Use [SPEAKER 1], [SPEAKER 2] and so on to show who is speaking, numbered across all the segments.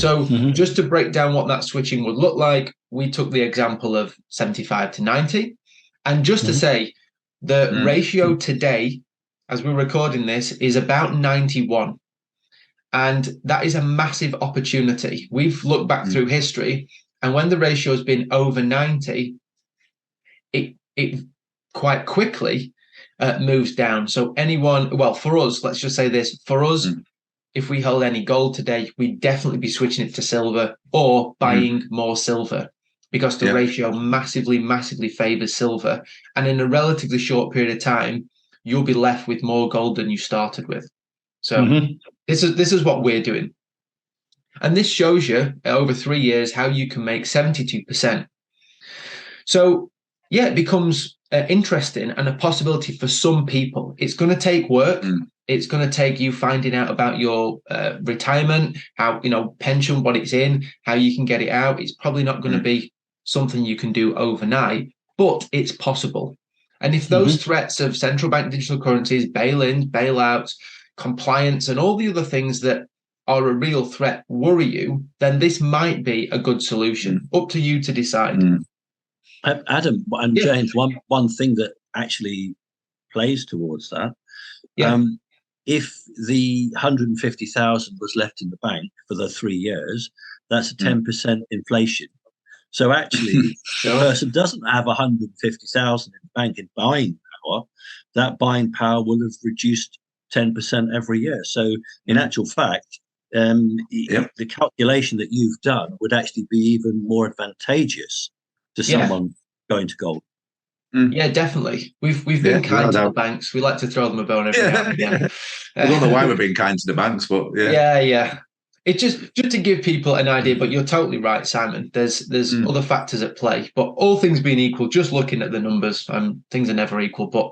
[SPEAKER 1] So just to break down what that switching would look like, we took the example of 75 to 90. And just to say, the ratio today, as we're recording this, is about 91. And that is a massive opportunity. We've looked back through history, and when the ratio has been over 90, it quite quickly moves down. So for us, let's just say this, for us, if we hold any gold today, we'd definitely be switching it to silver or buying more silver, because the ratio massively, massively favors silver. And in a relatively short period of time, you'll be left with more gold than you started with. So this is what we're doing. And this shows you over 3 years how you can make 72%. So yeah, it becomes interesting and a possibility for some people. It's going to take work. It's going to take you finding out about your retirement, how, pension, what it's in, how you can get it out. It's probably not going to be something you can do overnight, but it's possible. And if those threats of central bank digital currencies, bail-ins, bailouts, compliance, and all the other things that are a real threat worry you, then this might be a good solution. Up to you to decide.
[SPEAKER 2] Adam and James, one thing that actually plays towards that, if the 150,000 was left in the bank for the 3 years, that's a 10% inflation. So actually, the person doesn't have 150,000 in the bank in buying power. That buying power will have reduced 10% every year. So in actual fact, the calculation that you've done would actually be even more advantageous to someone going to gold.
[SPEAKER 1] Yeah, definitely. We've been kind to the banks. We like to throw them a bone every now and again.
[SPEAKER 3] I don't know why we're being kind to the banks, but
[SPEAKER 1] yeah. It's just to give people an idea. But you're totally right, Simon. There's other factors at play. But all things being equal, just looking at the numbers, things are never equal. But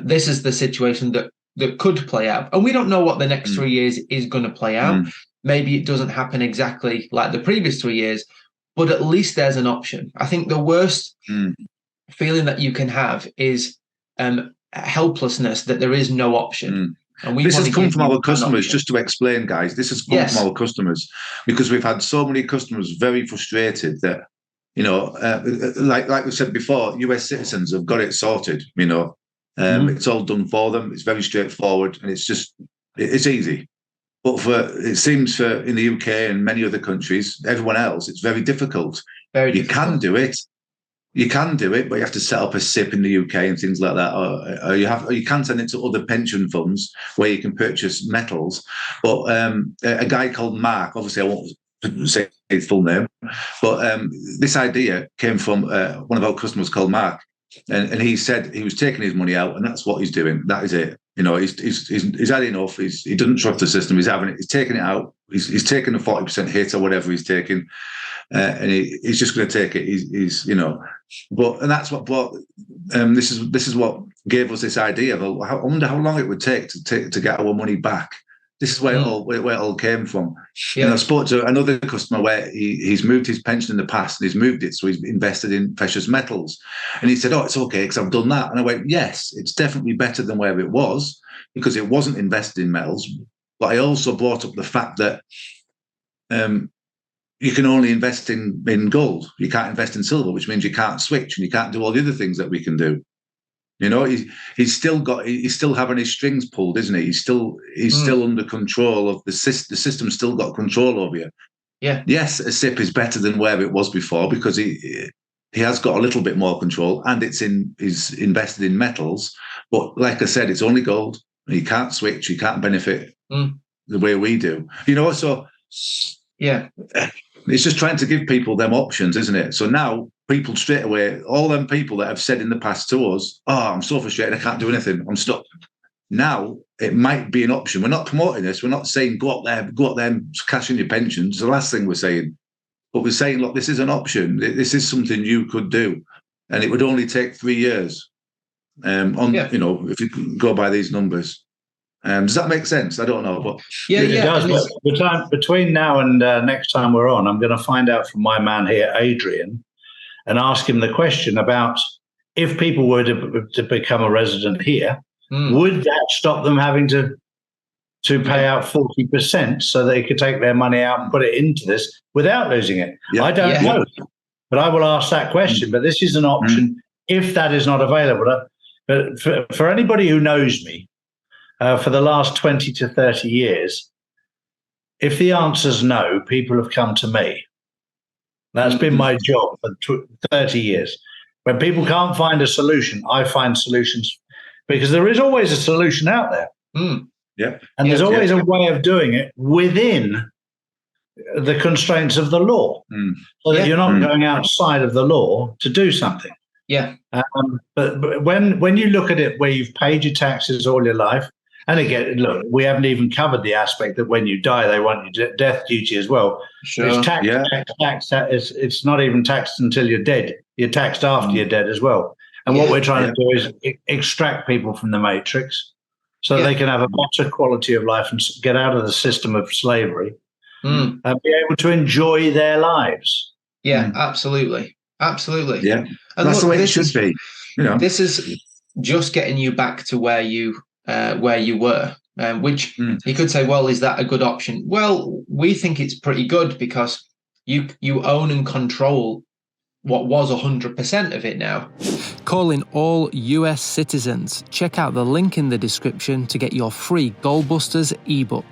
[SPEAKER 1] this is the situation that could play out, and we don't know what the next 3 years is going to play out. Maybe it doesn't happen exactly like the previous 3 years, but at least there's an option. I think the worst feeling that you can have is helplessness, that there is no option. And
[SPEAKER 3] this has come from our customers, just to explain, guys. This has come from our customers, because we've had so many customers very frustrated that, like we said before, US citizens have got it sorted, it's all done for them. It's very straightforward, and it's easy. But it seems in the UK and many other countries, everyone else, it's very difficult. You can do it, but you have to set up a SIP in the UK and things like that, or you can send it to other pension funds where you can purchase metals. But a guy called Mark, obviously I won't say his full name, but this idea came from one of our customers called Mark. And he said he was taking his money out, and that's what he's doing. That is it. He's had enough. He doesn't trust the system. He's having it. He's taking it out. He's taking a 40% hit or whatever he's taking, and he's just going to take it. And that's what brought. This is what gave us this idea of. I wonder how long it would take to get our money back. This is where it all came from. And I spoke to another customer where he's moved his pension in the past, and he's moved it, so he's invested in precious metals. And he said, "Oh, it's okay because I've done that." And I went, "Yes, it's definitely better than where it was, because it wasn't invested in metals." But I also brought up the fact that you can only invest in gold. You can't invest in silver, which means you can't switch and you can't do all the other things that we can do. He's still having his strings pulled, isn't he? He's still under control of the system's still got control over you.
[SPEAKER 1] Yeah.
[SPEAKER 3] Yes, a SIP is better than where it was before, because he has got a little bit more control, and he's invested in metals. But like I said, it's only gold. You can't switch. You can't benefit the way we do. So
[SPEAKER 1] yeah,
[SPEAKER 3] it's just trying to give people them options, isn't it? So now people straight away, all them people that have said in the past to us, "Oh, I'm so frustrated, I can't do anything, I'm stuck." Now it might be an option. We're not promoting this. We're not saying go out there and cash in your pensions. It's the last thing we're saying. But we're saying, look, this is an option. This is something you could do, and it would only take 3 years. If you go by these numbers. Does that make sense? I don't know, but
[SPEAKER 4] it does. Between now and next time we're on, I'm going to find out from my man here, Adrian, and ask him the question about, if people were to become a resident here, would that stop them having to to pay out 40% so they could take their money out and put it into this without losing it? I don't know, but I will ask that question. But this is an option if that is not available. But for anybody who knows me, for the last 20 to 30 years, if the answer's no, people have come to me. That's been my job for 30 years. When people can't find a solution, I find solutions, because there is always a solution out there. And there's always a way of doing it within the constraints of the law, so that you're not going outside of the law to do something. But when you look at it where you've paid your taxes all your life, and again, look, we haven't even covered the aspect that when you die, they want your death duty as well. It's taxed. It's not even taxed until you're dead. You're taxed after you're dead as well. And what we're trying to do is extract people from the matrix so they can have a better quality of life and get out of the system of slavery and be able to enjoy their lives.
[SPEAKER 1] Absolutely.
[SPEAKER 3] Yeah, and that's the way it should be.
[SPEAKER 1] This is just getting you back to where you were, which you could say, well, is that a good option? Well, we think it's pretty good because you own and control what was 100% of it now.
[SPEAKER 5] Calling all US citizens. Check out the link in the description to get your free Goalbusters ebook.